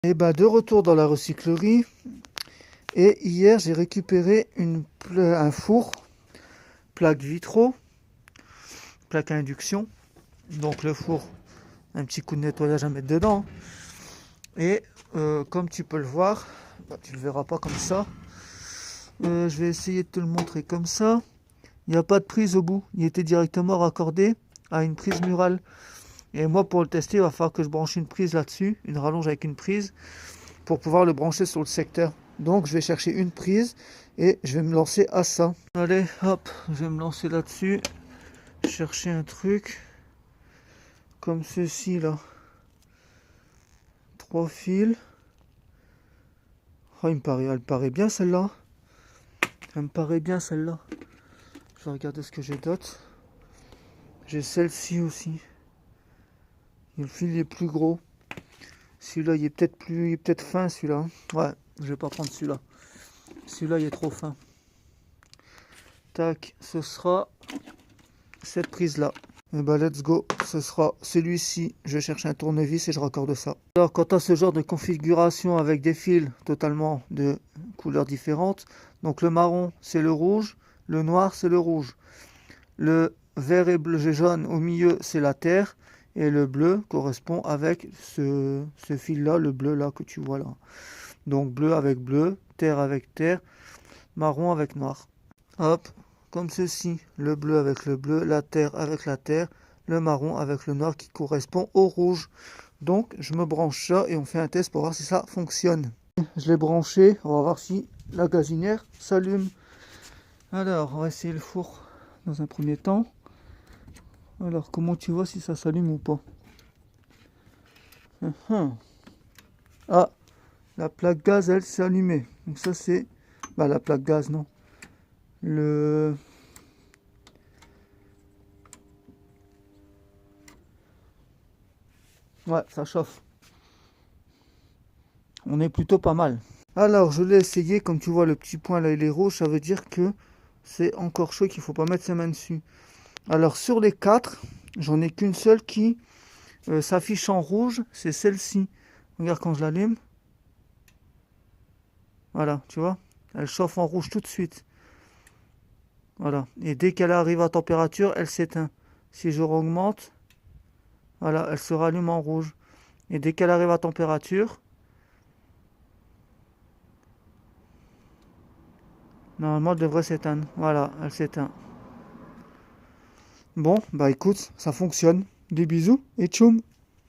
Et bah de retour dans la recyclerie. Et hier j'ai récupéré un four, plaque vitro, plaque à induction. Donc le four, un petit coup de nettoyage à mettre dedans. Et comme tu peux le voir, bah, tu le verras pas comme ça. Je vais essayer de te le montrer comme ça. Il n'y a pas de prise au bout. Il était directement raccordé à une prise murale. Et moi, pour le tester, il va falloir que je branche une prise là-dessus, une rallonge avec une prise, pour pouvoir le brancher sur le secteur. Donc, je vais chercher une prise et je vais me lancer à ça. Allez, hop, je vais me lancer là-dessus. Chercher un truc comme ceci là. 3 fils. Oh, elle paraît bien celle-là. Elle me paraît bien celle-là. Je vais regarder ce que j'ai d'autre. J'ai celle-ci aussi. Le fil est plus gros. Celui-là, il est peut-être fin celui-là. Ouais, je vais pas prendre celui-là. Celui-là, il est trop fin. Tac, ce sera cette prise-là. Et bah, let's go. Ce sera celui-ci. Je cherche un tournevis et je raccorde ça. Alors, quant à ce genre de configuration avec des fils totalement de couleurs différentes, donc le marron, c'est le rouge. Le noir, c'est le rouge. Le vert et bleu et jaune au milieu, c'est la terre. Et le bleu correspond avec ce fil-là, le bleu là que tu vois là. Donc bleu avec bleu, terre, marron avec noir. Hop, comme ceci, le bleu avec le bleu, la terre avec la terre, le marron avec le noir qui correspond au rouge. Donc je me branche ça et on fait un test pour voir si ça fonctionne. Je l'ai branché, on va voir si la gazinière s'allume. Alors, on va essayer le four dans un premier temps. Alors, comment tu vois si ça s'allume ou pas? Ah, la plaque gaz, elle, s'est allumée. Donc ça, c'est... Bah, la plaque gaz, non. Ouais, ça chauffe. On est plutôt pas mal. Alors, je l'ai essayé. Comme tu vois, le petit point là, il est rouge. Ça veut dire que c'est encore chaud, qu'il ne faut pas mettre ses mains dessus. Alors, sur les 4, j'en ai qu'une seule qui s'affiche en rouge. C'est celle-ci. Regarde quand je l'allume. Voilà, tu vois. Elle chauffe en rouge tout de suite. Voilà. Et dès qu'elle arrive à température, elle s'éteint. Si je augmente, voilà, elle se rallume en rouge. Et dès qu'elle arrive à température, normalement, elle devrait s'éteindre. Voilà, elle s'éteint. Bon, bah écoute, ça fonctionne. Des bisous et tchoum!